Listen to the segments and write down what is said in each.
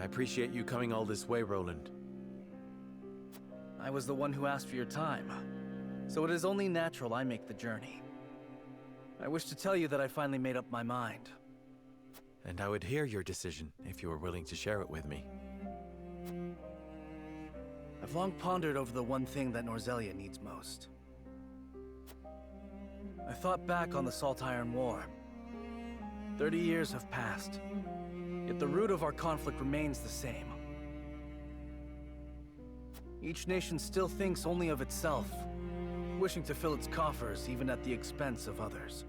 I appreciate you coming all this way, Roland. I was the one who asked for your time, so it is only natural I make the journey. I wish to tell you that I finally made up my mind. And I would hear your decision if you were willing to share it with me. I've long pondered over the one thing that Norzelia needs most. I thought back on the Salt Iron War. 30 years have passed, yet the root of our conflict remains the same. Each nation still thinks only of itself, wishing to fill its coffers even at the expense of others.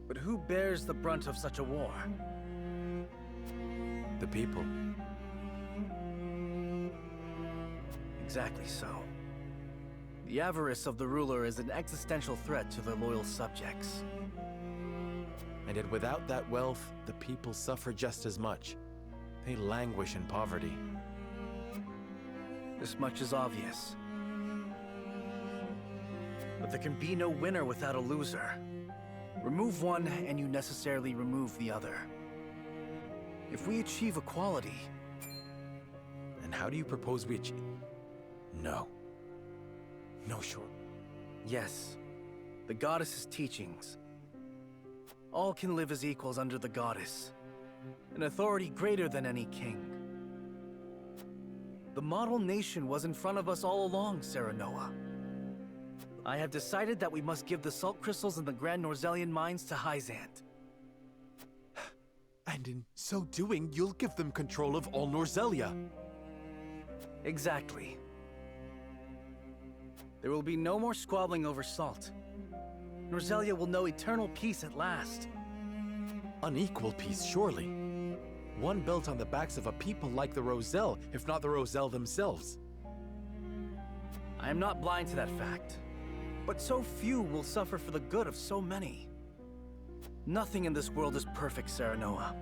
But who bears the brunt of such a war? The people. Exactly so. The avarice of the ruler is an existential threat to their loyal subjects. And yet without that wealth, the people suffer just as much. They languish in poverty. This much is obvious. But there can be no winner without a loser. Remove one, and you necessarily remove the other. If we achieve equality... And how do you propose we achieve... No. No, sure. Yes. The goddess's teachings. All can live as equals under the goddess. An authority greater than any king. The model nation was in front of us all along, Serenoa. I have decided that we must give the salt crystals in the Grand Norzelian mines to Hyzant. And in so doing, you'll give them control of all Norzelia. Exactly. There will be no more squabbling over salt. Norzelia will know eternal peace at last. Unequal peace, surely. One built on the backs of a people like the Roselle, if not the Roselle themselves. I am not blind to that fact. But so few will suffer for the good of so many. Nothing in this world is perfect, Serenoa.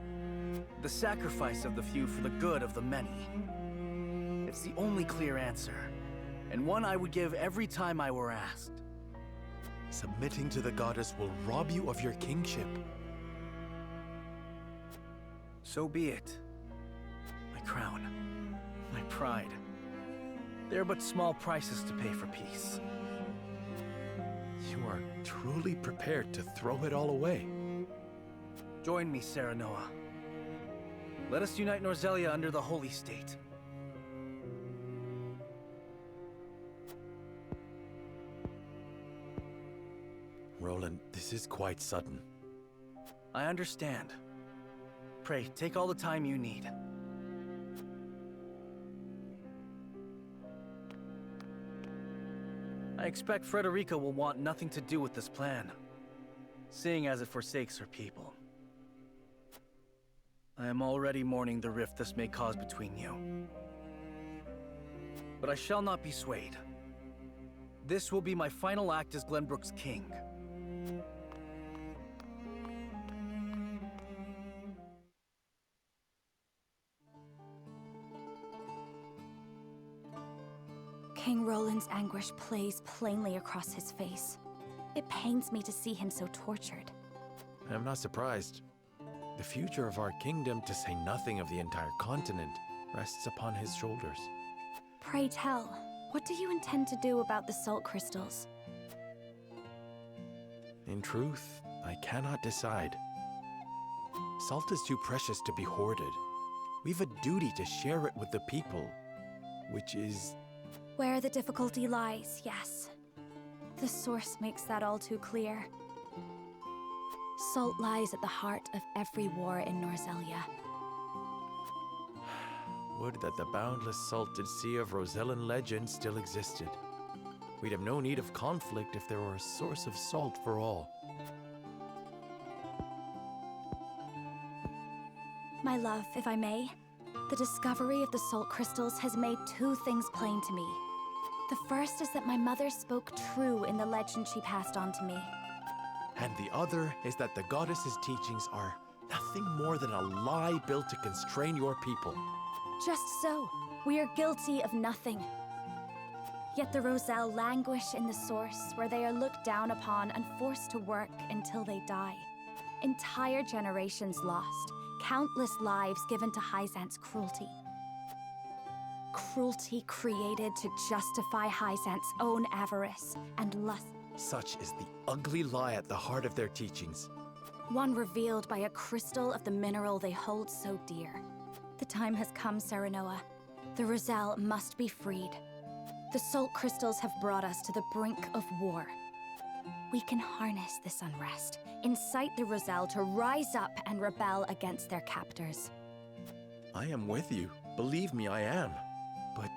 The sacrifice of the few for the good of the many. It's the only clear answer, and one I would give every time I were asked. Submitting to the goddess will rob you of your kingship. So be it. My crown, my pride. They are but small prices to pay for peace. You are truly prepared to throw it all away. Join me, Serenoa. Let us unite Norzelia under the Holy State. Roland, this is quite sudden. I understand. Pray, take all the time you need. I expect Frederica will want nothing to do with this plan, seeing as it forsakes her people. I am already mourning the rift this may cause between you. But I shall not be swayed. This will be my final act as Glenbrook's king. King Roland's anguish plays plainly across his face. It pains me to see him so tortured. I'm not surprised. The future of our kingdom, to say nothing of the entire continent, rests upon his shoulders. Pray tell, what do you intend to do about the salt crystals? In truth, I cannot decide. Salt is too precious to be hoarded. We've a duty to share it with the people, which is... Where the difficulty lies, yes. The source makes that all too clear. Salt lies at the heart of every war in Norzelia. Would that the boundless salted sea of Rosellan legend still existed. We'd have no need of conflict if there were a source of salt for all. My love, if I may, the discovery of the salt crystals has made two things plain to me. The first is that my mother spoke true in the legend she passed on to me. And the other is that the goddess's teachings are nothing more than a lie built to constrain your people. Just so, we are guilty of nothing. Yet the Roselle languish in the source, where they are looked down upon and forced to work until they die. Entire generations lost, countless lives given to Hyzant's cruelty. Cruelty created to justify Hyzant's own avarice and lust. Such is the ugly lie at the heart of their teachings. One revealed by a crystal of the mineral they hold so dear. The time has come, Serenoa. The Roselle must be freed. The salt crystals have brought us to the brink of war. We can harness this unrest, incite the Roselle to rise up and rebel against their captors. I am with you. Believe me, I am. But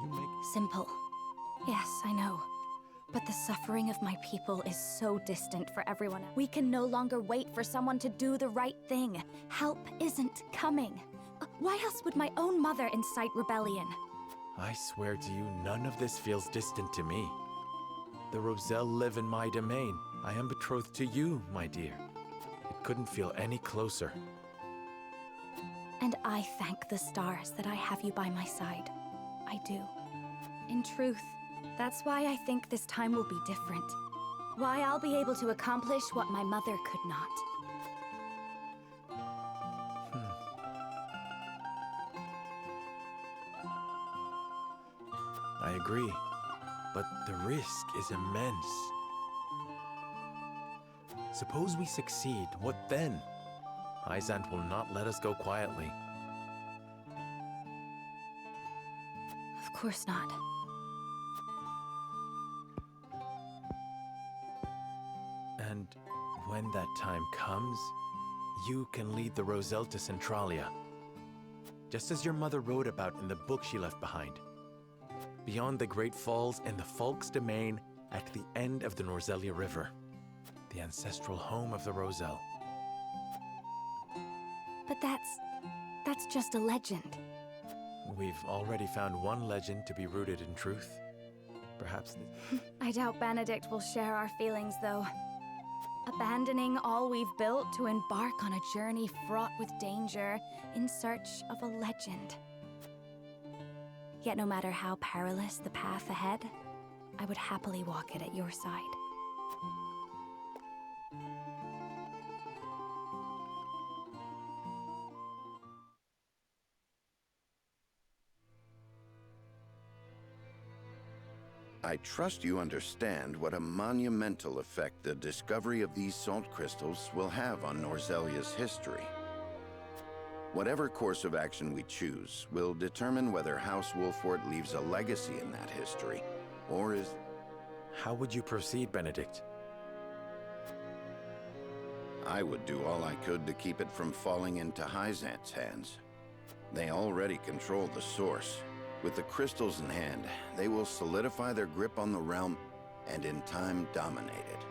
you make... Simple. Yes, I know. But the suffering of my people is so distant for everyone. We can no longer wait for someone to do the right thing. Help isn't coming. Why else would my own mother incite rebellion? I swear to you, none of this feels distant to me. The Roselle live in my domain. I am betrothed to you, my dear. It couldn't feel any closer. And I thank the stars that I have you by my side. I do. In truth, that's why I think this time will be different. Why I'll be able to accomplish what my mother could not. I agree, but the risk is immense. Suppose we succeed, what then? Hyzant will not let us go quietly. Of course not. And when that time comes, you can lead the Roselle to Centralia. Just as your mother wrote about in the book she left behind. Beyond the Great Falls and the Falk's domain at the end of the Norzelia River. The ancestral home of the Roselle. But that's just a legend. We've already found one legend to be rooted in truth. Perhaps I doubt Benedict will share our feelings, though. Abandoning all we've built to embark on a journey fraught with danger in search of a legend. Yet no matter how perilous the path ahead, I would happily walk it at your side. I trust you understand what a monumental effect the discovery of these salt crystals will have on Norzelia's history. Whatever course of action we choose will determine whether House Wolfort leaves a legacy in that history, or is... How would you proceed, Benedict? I would do all I could to keep it from falling into Hyzant's hands. They already control the source. With the crystals in hand, they will solidify their grip on the realm and in time dominate it.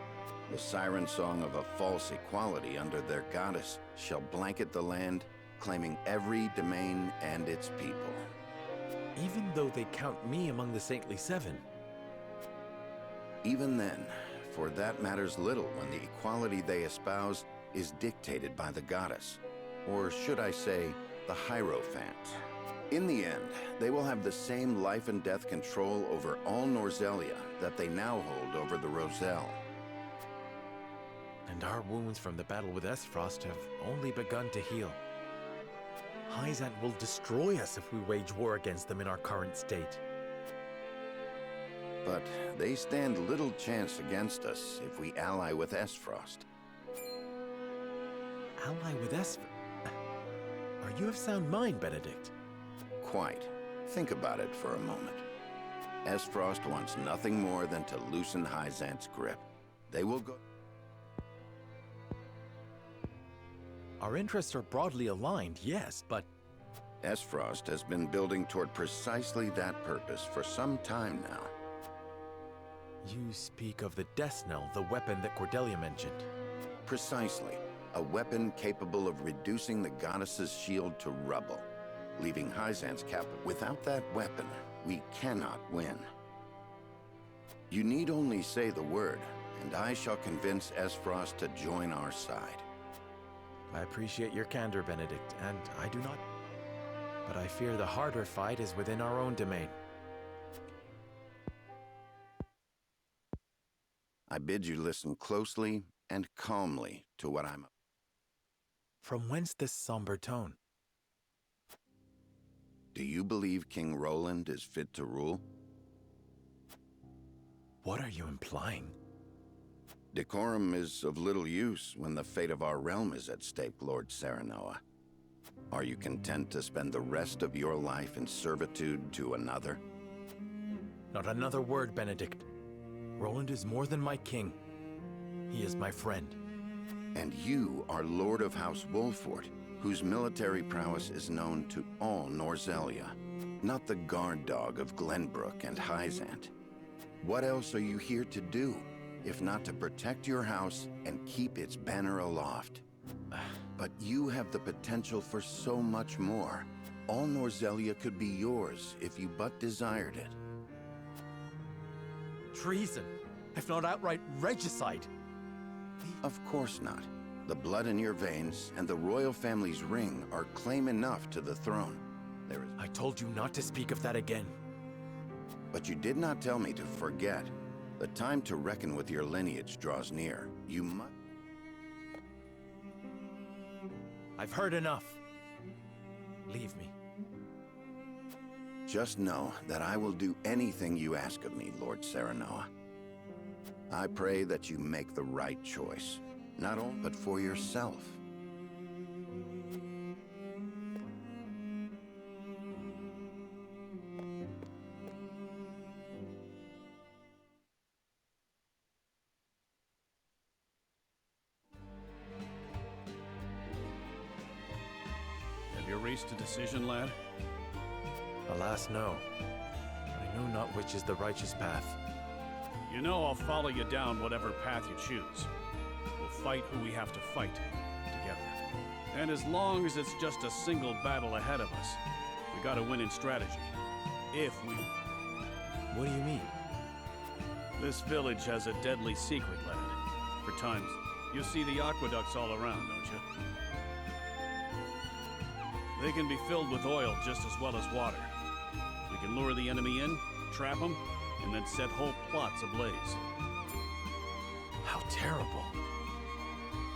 The siren song of a false equality under their goddess shall blanket the land, claiming every domain and its people. Even though they count me among the Saintly Seven. Even then, for that matters little when the equality they espouse is dictated by the goddess, or should I say, the Hierophant. In the end, they will have the same life and death control over all Norzelia that they now hold over the Roselle. And our wounds from the battle with Esfrost have only begun to heal. Hyzant will destroy us if we wage war against them in our current state. But they stand little chance against us if we ally with Esfrost. Ally with Esfrost? Are you of sound mind, Benedict? Quite. Think about it for a moment. Esfrost wants nothing more than to loosen Hyzant's grip. They will go... Our interests are broadly aligned, yes, but... Esfrost has been building toward precisely that purpose for some time now. You speak of the Death Knell, the weapon that Cordelia mentioned. Precisely. A weapon capable of reducing the goddess's shield to rubble, leaving Hyzant's cap. Without that weapon, we cannot win. You need only say the word, and I shall convince Esfrost to join our side. I appreciate your candor, Benedict, and I do not... But I fear the harder fight is within our own domain. I bid you listen closely and calmly to what I'm... From whence this somber tone? Do you believe King Roland is fit to rule? What are you implying? Decorum is of little use when the fate of our realm is at stake, Lord Serenoa. Are you content to spend the rest of your life in servitude to another? Not another word, Benedict. Roland is more than my king. He is my friend. And you are Lord of House Wolfort, whose military prowess is known to all Norzelia, not the guard dog of Glenbrook and Hyzant. What else are you here to do, if not to protect your house and keep its banner aloft? But you have the potential for so much more. All Norzelia could be yours if you but desired it. Treason, if not outright regicide. Of course not. The blood in your veins and the royal family's ring are claim enough to the throne. There is... I told you not to speak of that again. But you did not tell me to forget. The time to reckon with your lineage draws near. You must... I've heard enough. Leave me. Just know that I will do anything you ask of me, Lord Serenoa. I pray that you make the right choice, not only but for yourself. Have you reached a decision, lad? Alas, no. I know not which is the righteous path. You know I'll follow you down whatever path you choose. We'll fight who we have to fight, together. And as long as it's just a single battle ahead of us, we gotta win in strategy. If we... What do you mean? This village has a deadly secret, lad. For times, you see the aqueducts all around, don't you? They can be filled with oil just as well as water. We can lure the enemy in, trap them, and then set whole plots ablaze. How terrible.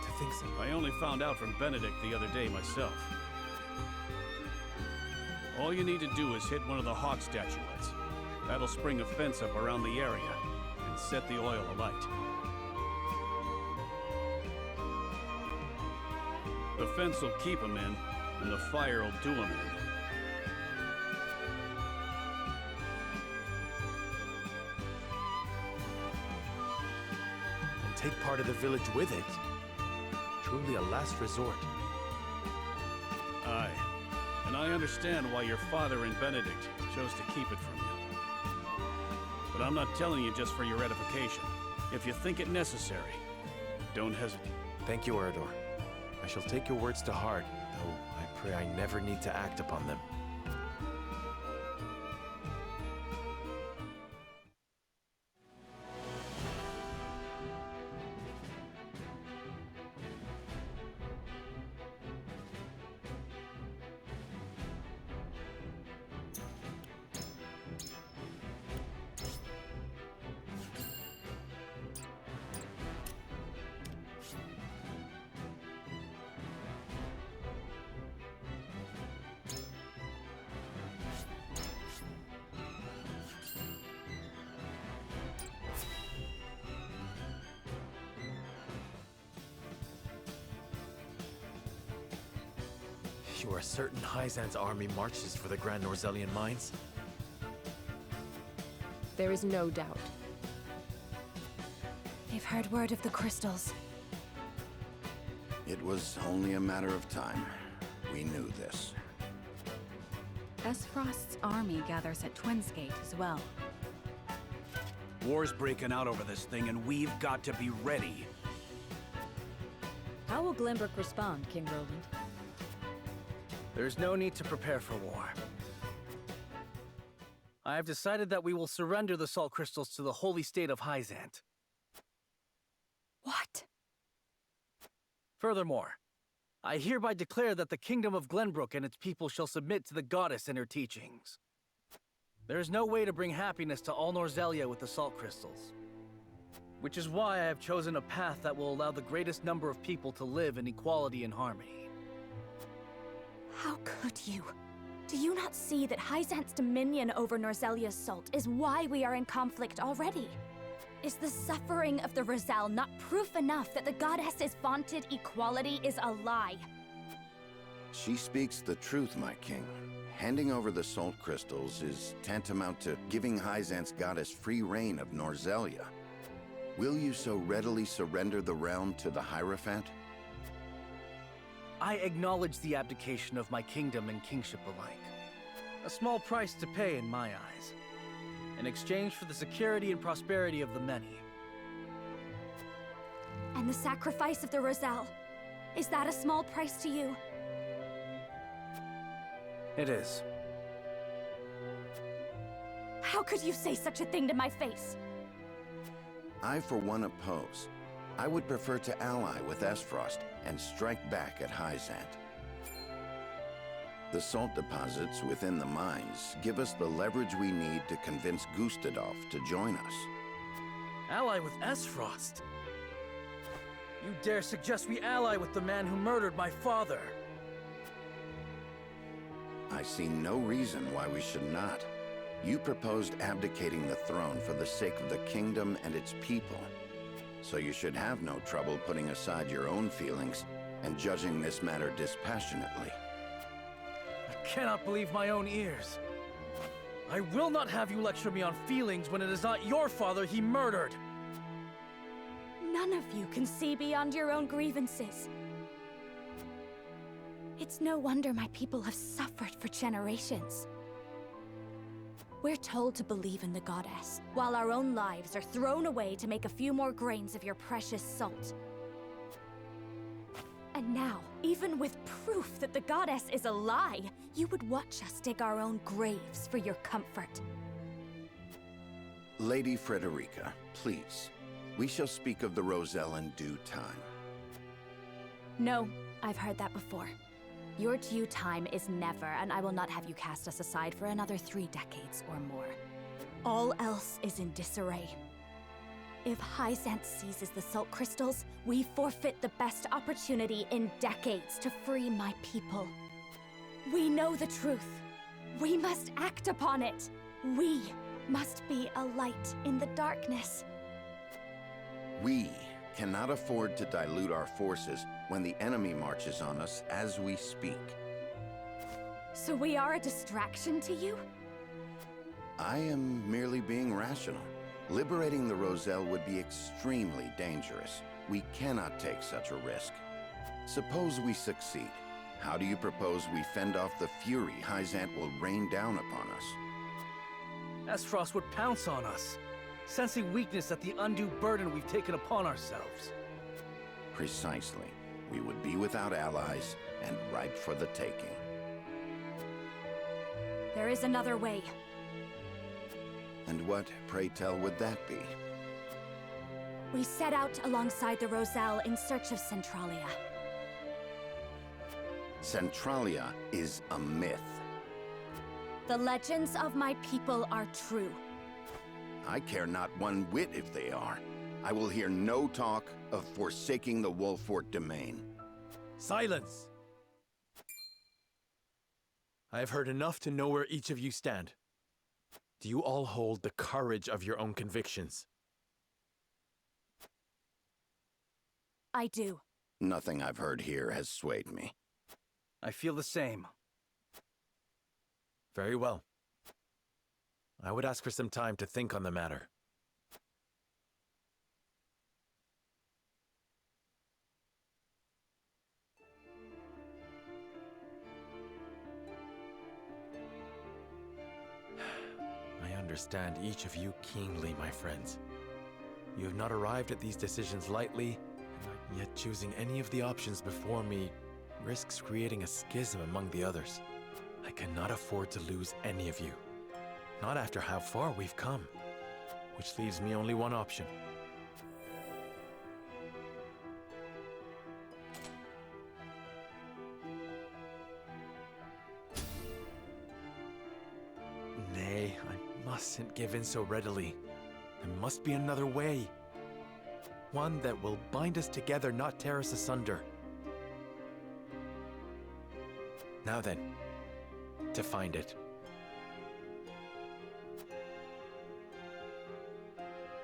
To think so. I only found out from Benedict the other day myself. All you need to do is hit one of the hawk statuettes. That'll spring a fence up around the area and set the oil alight. The fence will keep them in, and the fire will do them in. Take part of the village with it. Truly a last resort. Aye. And I understand why your father and Benedict chose to keep it from you. But I'm not telling you just for your edification. If you think it necessary, don't hesitate. Thank you, Eridor. I shall take your words to heart, though I pray I never need to act upon them. You are certain Hyzant's army marches for the Grand Norzelian mines? There is no doubt. They've heard word of the crystals. It was only a matter of time. We knew this. Esfrost's army gathers at Twinsgate as well. War's breaking out over this thing, and we've got to be ready. How will Glenbrook respond, King Roland? There's no need to prepare for war. I have decided that we will surrender the salt crystals to the holy state of Hyzant. What? Furthermore, I hereby declare that the kingdom of Glenbrook and its people shall submit to the goddess and her teachings. There is no way to bring happiness to all Norzelia with the salt crystals, which is why I have chosen a path that will allow the greatest number of people to live in equality and harmony. How could you? Do you not see that Hyzant's dominion over Norzelia's salt is why we are in conflict already? Is the suffering of the Rosal not proof enough that the goddess's vaunted equality is a lie? She speaks the truth, my king. Handing over the salt crystals is tantamount to giving Hyzant's goddess free reign of Norzelia. Will you so readily surrender the realm to the Hierophant? I acknowledge the abdication of my kingdom and kingship alike. A small price to pay in my eyes, in exchange for the security and prosperity of the many. And the sacrifice of the Rosal, is that a small price to you? It is. How could you say such a thing to my face? I, for one, oppose. I would prefer to ally with Esfrost and strike back at Hyzant. The salt deposits within the mines give us the leverage we need to convince Gustadolf to join us. Ally with Esfrost? You dare suggest we ally with the man who murdered my father? I see no reason why we should not. You proposed abdicating the throne for the sake of the kingdom and its people. So you should have no trouble putting aside your own feelings and judging this matter dispassionately. I cannot believe my own ears. I will not have you lecture me on feelings when it is not your father he murdered. None of you can see beyond your own grievances. It's no wonder my people have suffered for generations. We're told to believe in the goddess, while our own lives are thrown away to make a few more grains of your precious salt. And now, even with proof that the goddess is a lie, you would watch us dig our own graves for your comfort. Lady Frederica, please. We shall speak of the Roselle in due time. No, I've heard that before. Your due time is never, and I will not have you cast us aside for another 3 decades or more. All else is in disarray. If Hyzant seizes the salt crystals, we forfeit the best opportunity in decades to free my people. We know the truth. We must act upon it. We must be a light in the darkness. We cannot afford to dilute our forces when the enemy marches on us as we speak. So we are a distraction to you? I am merely being rational. Liberating the Roselle would be extremely dangerous. We cannot take such a risk. Suppose we succeed. How do you propose we fend off the fury Hyzant will rain down upon us? Esfrost would pounce on us, sensing weakness at the undue burden we've taken upon ourselves. Precisely. We would be without allies and ripe for the taking. There is another way. And what, pray tell, would that be? We set out alongside the Roselle in search of Centralia. Centralia is a myth. The legends of my people are true. I care not one whit if they are. I will hear no talk of forsaking the Wolfort domain. Silence! I have heard enough to know where each of you stand. Do you all hold the courage of your own convictions? I do. Nothing I've heard here has swayed me. I feel the same. Very well. I would ask for some time to think on the matter. I understand each of you keenly, my friends. You have not arrived at these decisions lightly, and yet choosing any of the options before me risks creating a schism among the others. I cannot afford to lose any of you. Not after how far we've come. Which leaves me only one option. Nay, I mustn't give in so readily. There must be another way. One that will bind us together, not tear us asunder. Now then, to find it.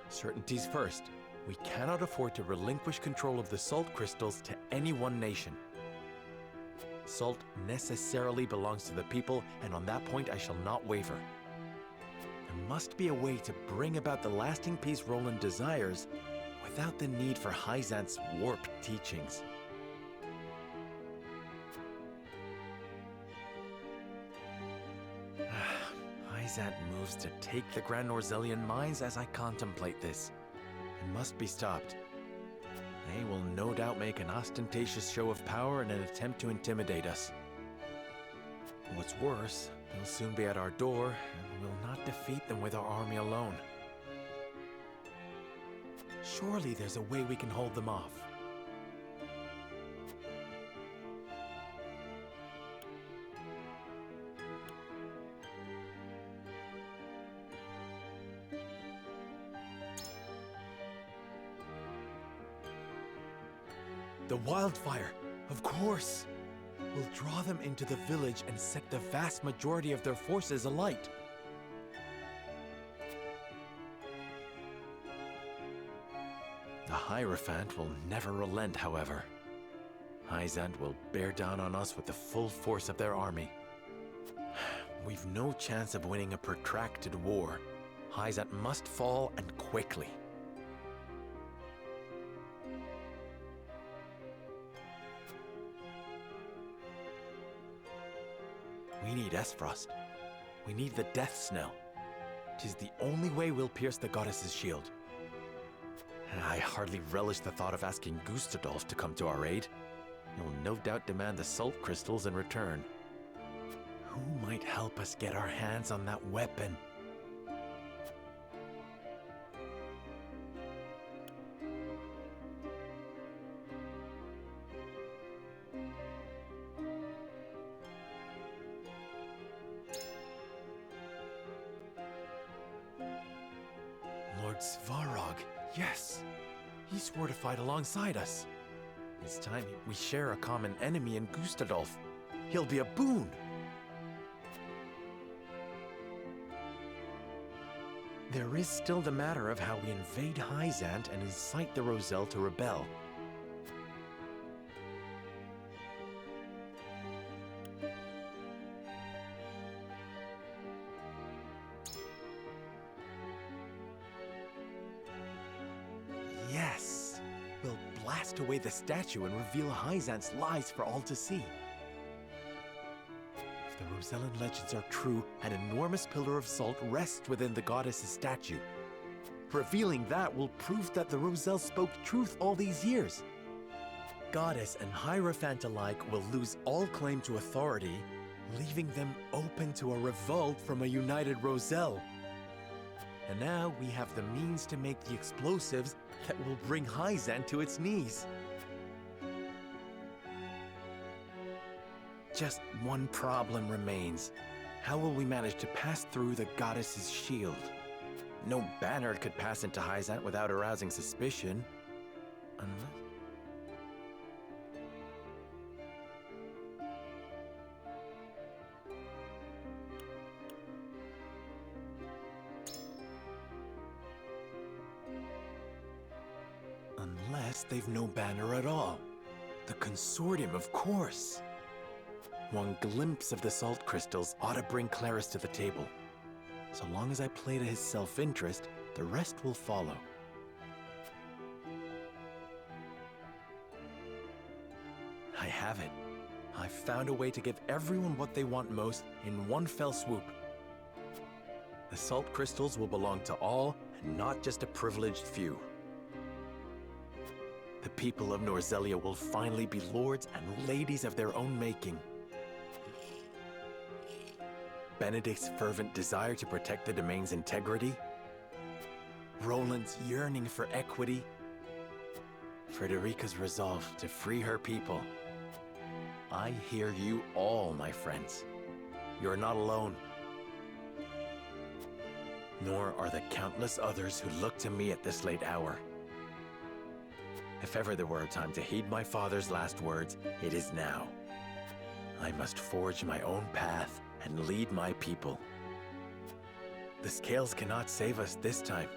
Certainties first. We cannot afford to relinquish control of the salt crystals to any one nation. Salt necessarily belongs to the people, and on that point I shall not waver. There must be a way to bring about the lasting peace Roland desires without the need for Hyzant's warped teachings. Hyzant moves to take the Grand Norzelian mines as I contemplate this. It must be stopped. They will no doubt make an ostentatious show of power in an attempt to intimidate us. What's worse, they'll soon be at our door, and we'll not defeat them with our army alone. Surely there's a way we can hold them off. The wildfire, of course! Will draw them into the village and set the vast majority of their forces alight. The Hierophant will never relent, however. Hyzant will bear down on us with the full force of their army. We've no chance of winning a protracted war. Hyzant must fall, and quickly. We need Esfrost. We need the Death Snell. 'Tis the only way we'll pierce the goddess's shield. I hardly relish the thought of asking Gustadolf to come to our aid. He'll no doubt demand the salt crystals in return. Who might help us get our hands on that weapon? Lord Svarog, yes! He swore to fight alongside us. This time we share a common enemy in Gustadolf. He'll be a boon! There is still the matter of how we invade Hyzant and incite the Roselle to rebel. Yes! We'll blast away the statue and reveal Hyzant's lies for all to see. If the Rosellan legends are true, an enormous pillar of salt rests within the goddess's statue. Revealing that will prove that the Roselle spoke truth all these years. Goddess and Hierophant alike will lose all claim to authority, leaving them open to a revolt from a united Roselle. And now we have the means to make the explosives that will bring Hyzant to its knees. Just one problem remains. How will we manage to pass through the goddess's shield? No banner could pass into Hyzant without arousing suspicion. Unless they've no banner at all. The consortium, of course. One glimpse of the salt crystals ought to bring Claris to the table. So long as I play to his self-interest, the rest will follow. I have it. I've found a way to give everyone what they want most in one fell swoop. The salt crystals will belong to all, and not just a privileged few. The people of Norzelia will finally be lords and ladies of their own making. Benedict's fervent desire to protect the domain's integrity, Roland's yearning for equity, Frederica's resolve to free her people. I hear you all, my friends. You're not alone. Nor are the countless others who look to me at this late hour. If ever there were a time to heed my father's last words, it is now. I must forge my own path and lead my people. The scales cannot save us this time.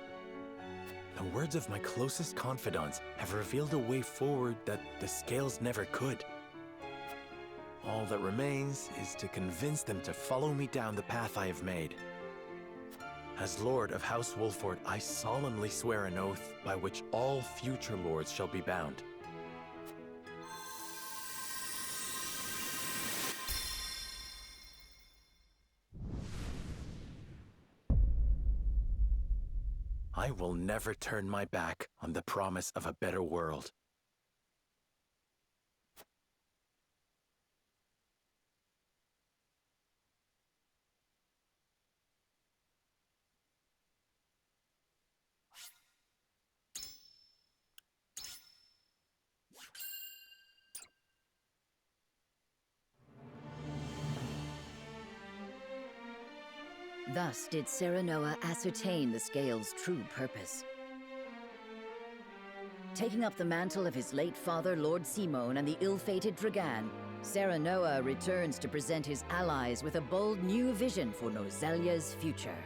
The words of my closest confidants have revealed a way forward that the scales never could. All that remains is to convince them to follow me down the path I have made. As Lord of House Wolford, I solemnly swear an oath by which all future lords shall be bound. I will never turn my back on the promise of a better world. Thus did Serenoa ascertain the Scale's true purpose. Taking up the mantle of his late father, Lord Simone, and the ill-fated Dragan, Serenoa returns to present his allies with a bold new vision for Norzelia's future.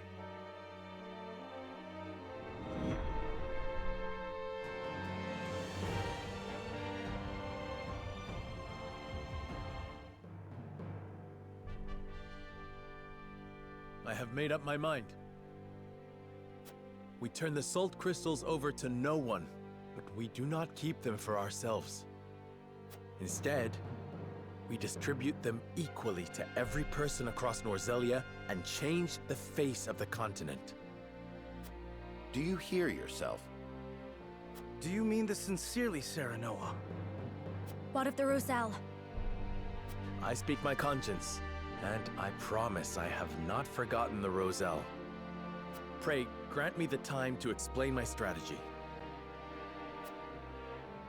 I have made up my mind. We turn the salt crystals over to no one, but we do not keep them for ourselves. Instead, we distribute them equally to every person across Norzelia and change the face of the continent. Do you hear yourself? Do you mean this sincerely, Serenoa? What of the Roselle? I speak my conscience, and I promise I have not forgotten the Roselle. Pray, grant me the time to explain my strategy.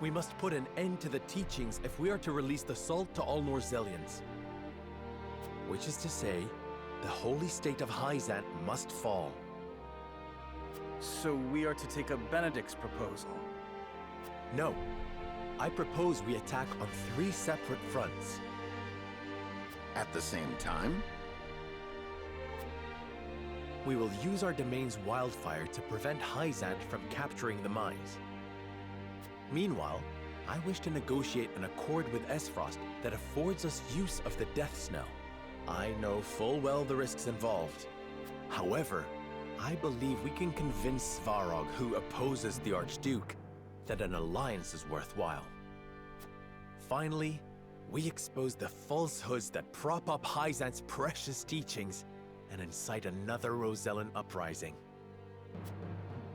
We must put an end to the teachings if we are to release the salt to all Norzelians. Which is to say, the holy state of Hyzant must fall. So we are to take up Benedict's proposal? No. I propose we attack on 3 separate fronts. At the same time? We will use our domain's wildfire to prevent Hyzant from capturing the mines. Meanwhile, I wish to negotiate an accord with Esfrost that affords us use of the Death Snow. I know full well the risks involved. However, I believe we can convince Svarog, who opposes the Archduke, that an alliance is worthwhile. Finally, we expose the falsehoods that prop up Hyzant's precious teachings and incite another Rosellan uprising.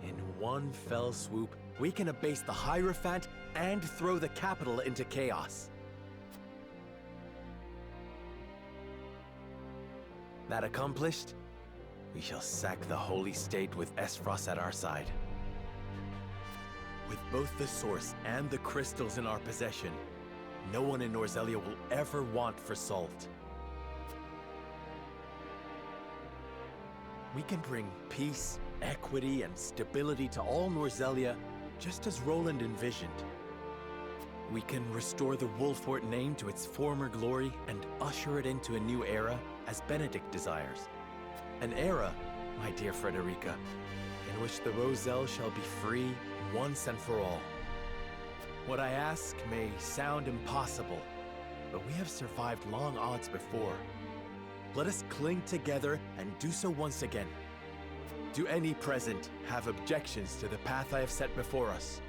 In one fell swoop, we can abase the Hierophant and throw the capital into chaos. That accomplished, we shall sack the Holy State with Esfrost at our side. With both the source and the crystals in our possession, no one in Norzelia will ever want for salt. We can bring peace, equity, and stability to all Norzelia, just as Roland envisioned. We can restore the Wolfort name to its former glory and usher it into a new era, as Benedict desires. An era, my dear Frederica, in which the Roselle shall be free once and for all. What I ask may sound impossible, but we have survived long odds before. Let us cling together and do so once again. Do any present have objections to the path I have set before us?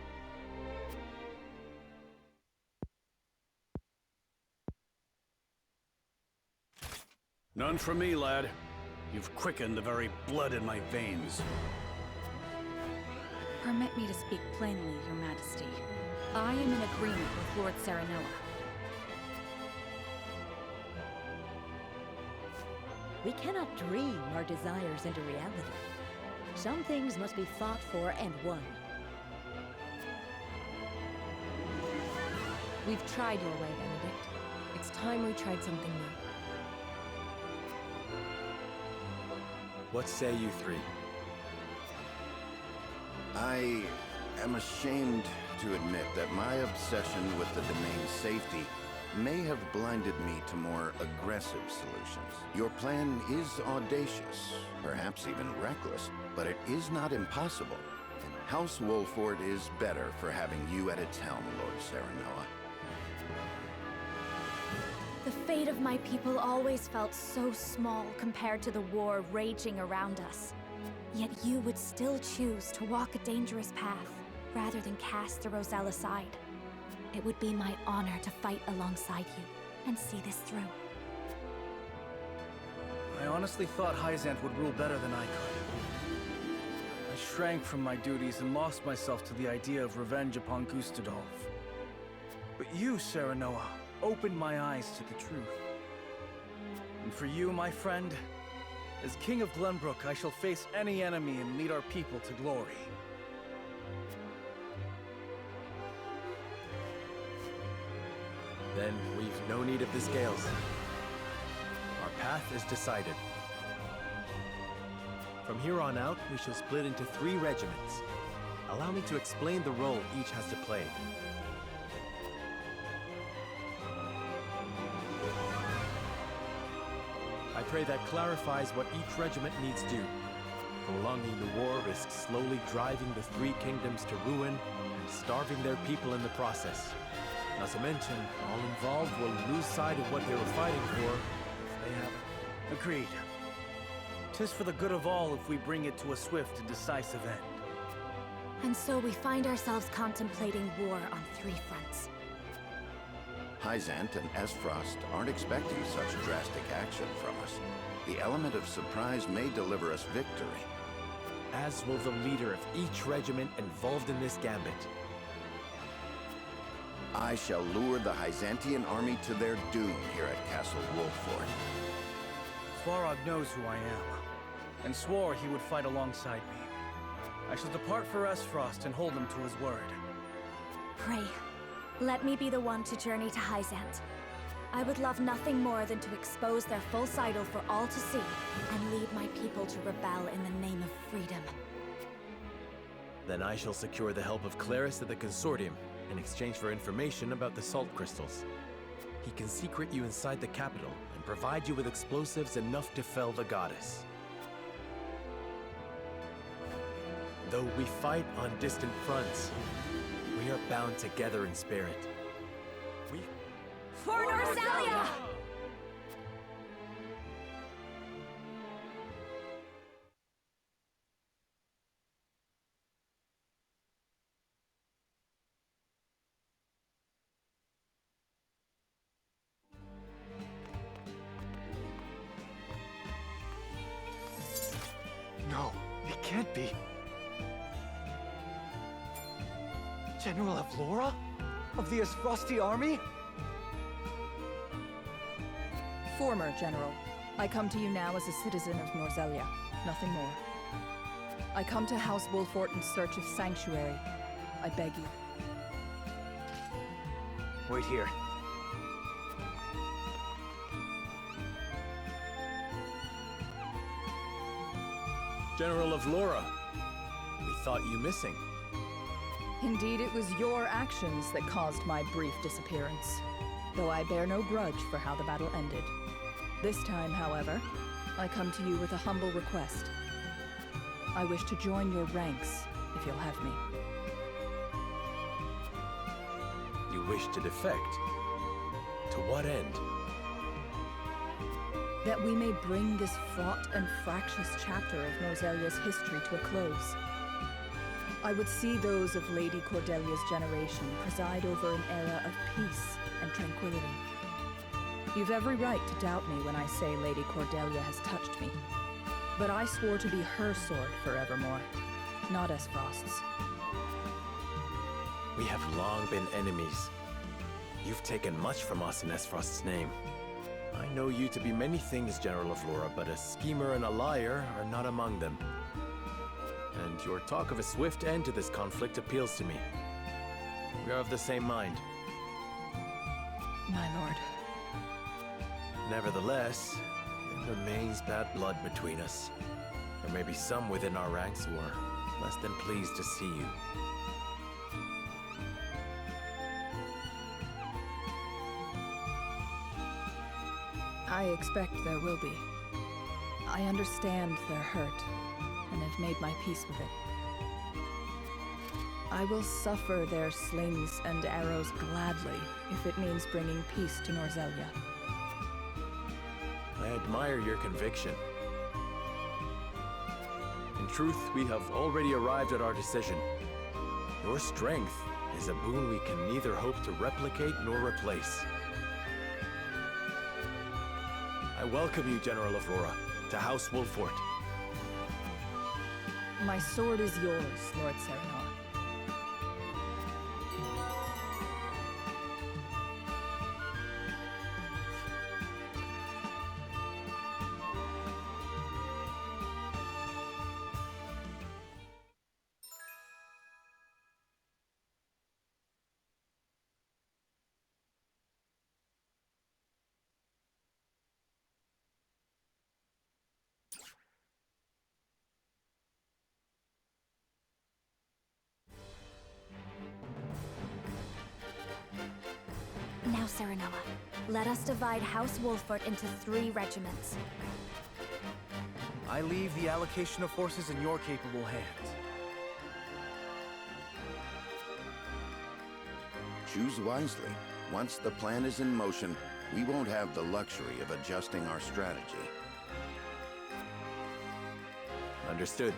None for me, lad. You've quickened the very blood in my veins. Permit me to speak plainly, Your Majesty. I am in agreement with Lord Serenoa. We cannot dream our desires into reality. Some things must be fought for and won. We've tried your way, Benedict. It's time we tried something new. What say you three? I am ashamed to admit that my obsession with the domain's safety may have blinded me to more aggressive solutions. Your plan is audacious, perhaps even reckless, but it is not impossible. And House Wolford is better for having you at its helm, Lord Serenoa. The fate of my people always felt so small compared to the war raging around us. Yet you would still choose to walk a dangerous path, rather than cast the Roselle aside. It would be my honor to fight alongside you, and see this through. I honestly thought Hyzant would rule better than I could. I shrank from my duties and lost myself to the idea of revenge upon Gustadolf. But you, Serenoa, opened my eyes to the truth. And for you, my friend, as King of Glenbrook, I shall face any enemy and lead our people to glory. Then we've no need of the scales. Our path is decided. From here on out, we shall split into 3 regiments. Allow me to explain the role each has to play. I pray that clarifies what each regiment needs do. Prolonging the war risks slowly driving the 3 kingdoms to ruin and starving their people in the process. Not to mention, all involved will lose sight of what they were fighting for if they have. Agreed. 'Tis for the good of all if we bring it to a swift and decisive end. And so we find ourselves contemplating war on 3 fronts. Hyzant and Esfrost aren't expecting such drastic action from us. The element of surprise may deliver us victory. As will the leader of each regiment involved in this gambit. I shall lure the Hyzantian army to their doom here at Castle Wolford. Svarog knows who I am, and swore he would fight alongside me. I shall depart for Esfrost and hold him to his word. Pray, let me be the one to journey to Hyzant. I would love nothing more than to expose their false idol for all to see, and lead my people to rebel in the name of freedom. Then I shall secure the help of Claris at the Consortium in exchange for information about the salt crystals. He can secret you inside the capital and provide you with explosives enough to fell the goddess. Though we fight on distant fronts, we are bound together in spirit. For Norsalia! No, it can't be. General Avlora? Of the Esfrosti army? Former General, I come to you now as a citizen of Norzelia, nothing more. I come to House Wolfort in search of sanctuary. I beg you. Wait here. General of Laura, we thought you missing. Indeed, it was your actions that caused my brief disappearance, though I bear no grudge for how the battle ended. This time, however, I come to you with a humble request. I wish to join your ranks, if you'll have me. You wish to defect? To what end? That we may bring this fraught and fractious chapter of Norzelia's history to a close. I would see those of Lady Cordelia's generation preside over an era of peace and tranquility. You've every right to doubt me when I say Lady Cordelia has touched me. But I swore to be her sword forevermore, not Esfrost's. We have long been enemies. You've taken much from us in Esfrost's name. I know you to be many things, General of Laura, but a schemer and a liar are not among them. And your talk of a swift end to this conflict appeals to me. We are of the same mind. My lord. Nevertheless, there remains bad blood between us. There may be some within our ranks who are less than pleased to see you. I expect there will be. I understand their hurt, and have made my peace with it. I will suffer their slings and arrows gladly, if it means bringing peace to Norzelia. I admire your conviction. In truth, we have already arrived at our decision. Your strength is a boon we can neither hope to replicate nor replace. I welcome you, General Aurora, to House Wolfort. My sword is yours, Lord Serenoa. Now, Serenoa, let us divide House Wolfort into 3 regiments. I leave the allocation of forces in your capable hands. Choose wisely. Once the plan is in motion, we won't have the luxury of adjusting our strategy. Understood.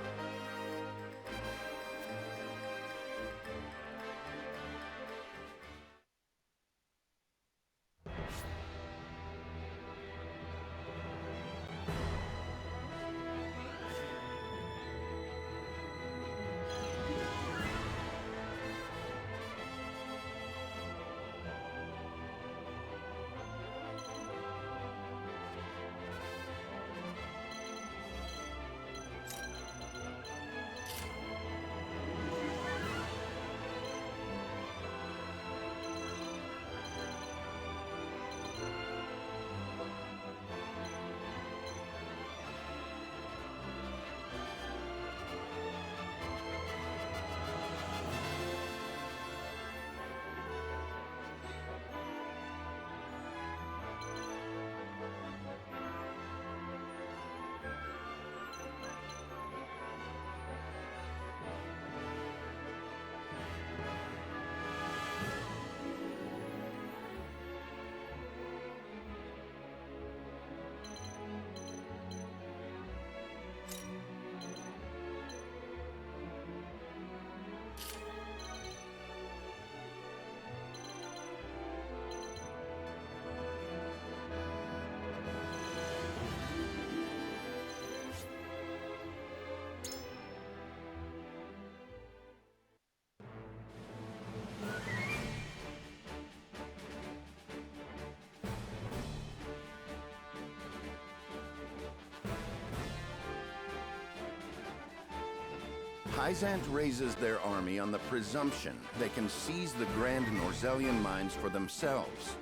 Hyzant raises their army on the presumption they can seize the Grand Norzelian mines for themselves.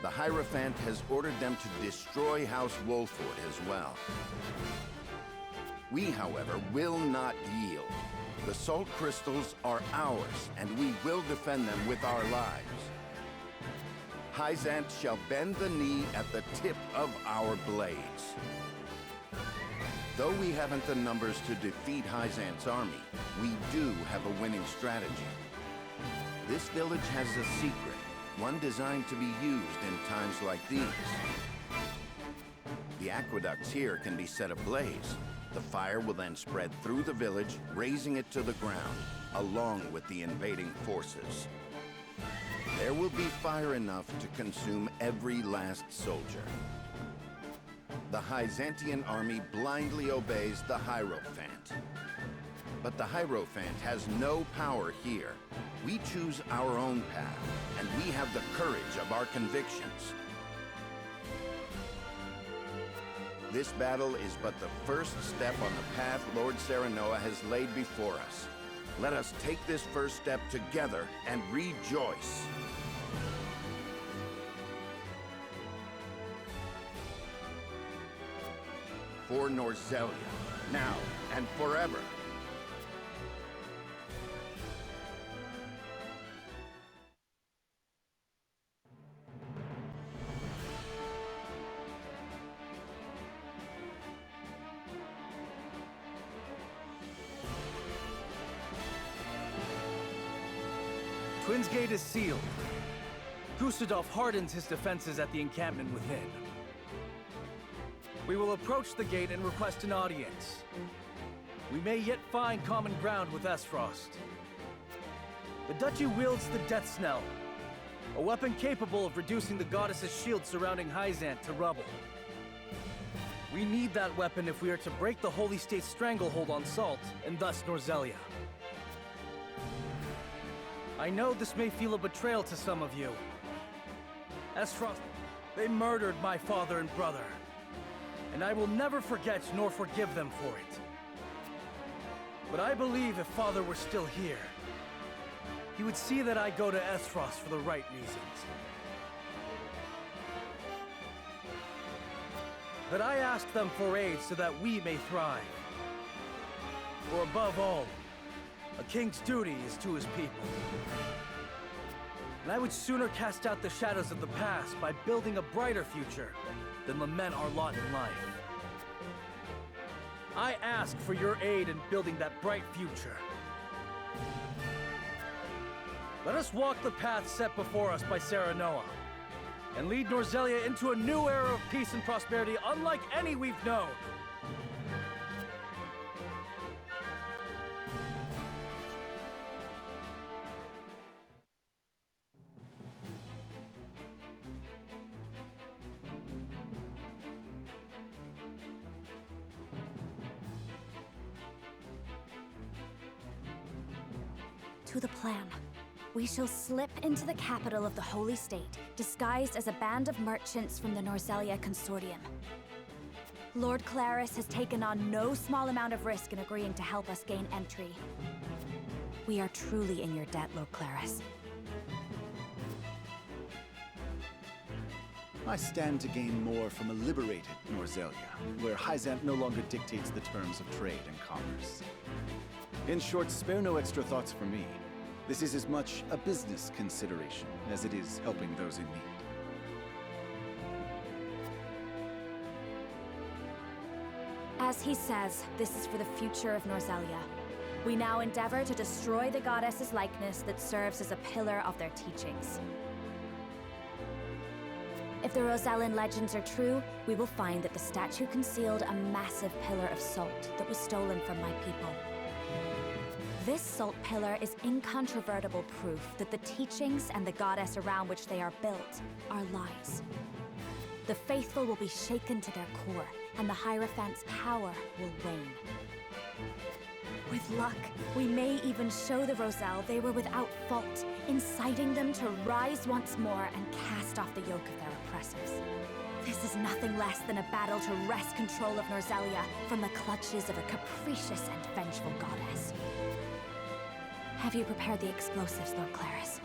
The Hierophant has ordered them to destroy House Wolfort as well. We, however, will not yield. The salt crystals are ours, and we will defend them with our lives. Hyzant shall bend the knee at the tip of our blades. Though we haven't the numbers to defeat Hyzant's army, we do have a winning strategy. This village has a secret, one designed to be used in times like these. The aqueducts here can be set ablaze. The fire will then spread through the village, razing it to the ground, along with the invading forces. There will be fire enough to consume every last soldier. The Hyzantian army blindly obeys the Hierophant. But the Hierophant has no power here. We choose our own path, and we have the courage of our convictions. This battle is but the first step on the path Lord Serenoa has laid before us. Let us take this first step together and rejoice. For Norzelia, now and forever. Wynn's Gate is sealed. Gustadolf hardens his defenses at the encampment within. We will approach the gate and request an audience. We may yet find common ground with Esfrost. The duchy wields the Death Snell, a weapon capable of reducing the goddess's shield surrounding Hyzant to rubble. We need that weapon if we are to break the Holy State's stranglehold on Salt, and thus Norzelia. I know this may feel a betrayal to some of you. Esfrost, they murdered my father and brother, and I will never forget nor forgive them for it. But I believe if Father were still here, he would see that I go to Esfrost for the right reasons. That I ask them for aid so that we may thrive. For above all, a king's duty is to his people. And I would sooner cast out the shadows of the past by building a brighter future than lament our lot in life. I ask for your aid in building that bright future. Let us walk the path set before us by Serenoa, and lead Norzelia into a new era of peace and prosperity unlike any we've known. To the plan. We shall slip into the capital of the Holy State, disguised as a band of merchants from the Norzelia Consortium. Lord Claris has taken on no small amount of risk in agreeing to help us gain entry. We are truly in your debt, Lord Claris. I stand to gain more from a liberated Norzelia, where Hyzant no longer dictates the terms of trade and commerce. In short, spare no extra thoughts for me. This is as much a business consideration as it is helping those in need. As he says, this is for the future of Norzelia. We now endeavor to destroy the goddess's likeness that serves as a pillar of their teachings. If the Rosellan legends are true, we will find that the statue concealed a massive pillar of salt that was stolen from my people. This salt pillar is incontrovertible proof that the teachings and the goddess around which they are built are lies. The faithful will be shaken to their core, and the Hierophant's power will wane. With luck, we may even show the Roselle they were without fault, inciting them to rise once more and cast off the yoke of their oppressors. This is nothing less than a battle to wrest control of Norzelia from the clutches of a capricious and vengeful goddess. Have you prepared the explosives, Lord Claris?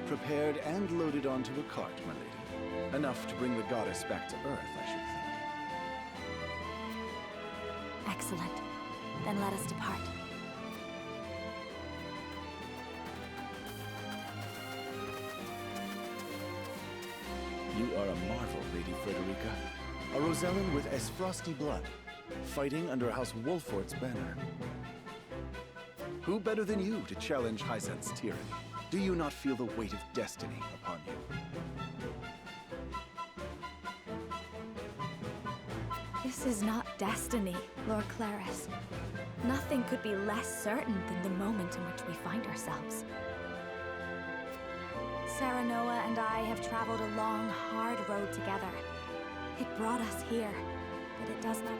Prepared and loaded onto a cart, my lady. Enough to bring the goddess back to Earth, I should think. Excellent. Then let us depart. You are a marvel, Lady Frederica. A Rosellan with Esfrosti blood, fighting under House Wolfort's banner. Who better than you to challenge Hyzant's tyranny? Do you not feel the weight of destiny upon you? This is not destiny, Lord Claris. Nothing could be less certain than the moment in which we find ourselves. Serenoa and I have traveled a long, hard road together. It brought us here, but it does not...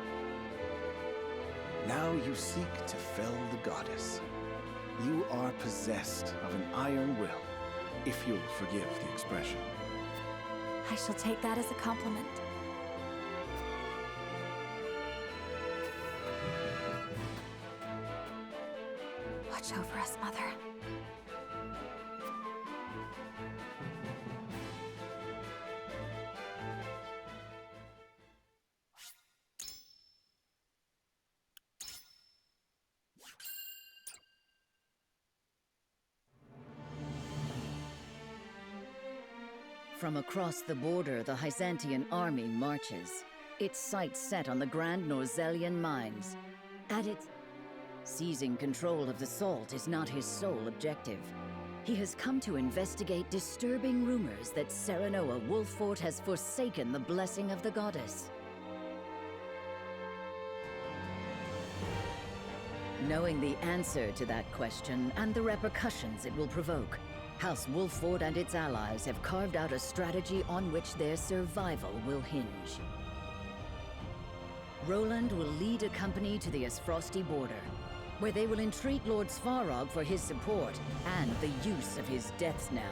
Now you seek to fell the goddess. You are possessed of an iron will, if you'll forgive the expression. I shall take that as a compliment. Watch over us, Mother. From across the border, the Hyzantian army marches, its sights set on the Grand Norzelian mines. At its... Seizing control of the Salt is not his sole objective. He has come to investigate disturbing rumors that Serenoa Wolffort has forsaken the blessing of the goddess. Knowing the answer to that question and the repercussions it will provoke, House Wolffort and its allies have carved out a strategy on which their survival will hinge. Roland will lead a company to the Esfrosti border, where they will entreat Lord Svarog for his support and the use of his death's knell.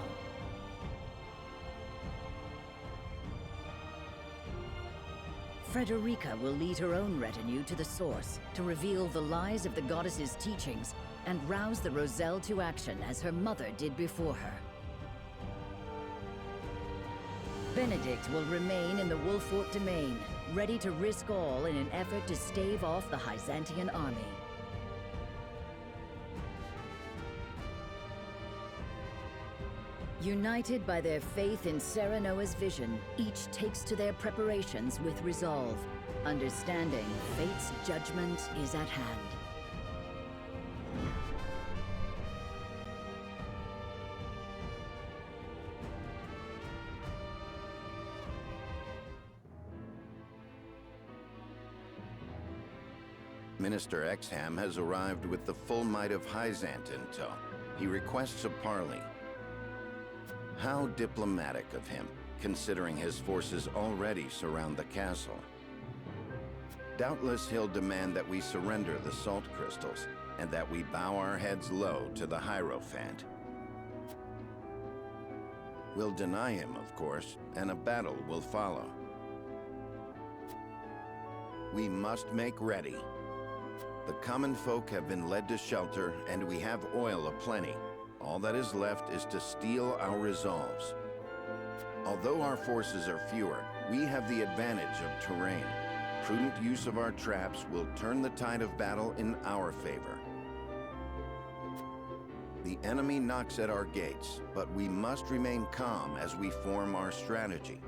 Frederica will lead her own retinue to the source to reveal the lies of the goddess's teachings and rouse the Roselle to action as her mother did before her. Benedict will remain in the Wolffort domain, ready to risk all in an effort to stave off the Byzantine army. United by their faith in Serenoa's vision, each takes to their preparations with resolve, understanding fate's judgment is at hand. Minister Exham has arrived with the full might of Hyzant in tow. He requests a parley. How diplomatic of him, considering his forces already surround the castle. Doubtless he'll demand that we surrender the salt crystals, and that we bow our heads low to the Hierophant. We'll deny him, of course, and a battle will follow. We must make ready. The common folk have been led to shelter, and we have oil aplenty. All that is left is to steel our resolves. Although our forces are fewer, we have the advantage of terrain. Prudent use of our traps will turn the tide of battle in our favor. The enemy knocks at our gates, but we must remain calm as we form our strategy.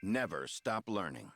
Never stop learning.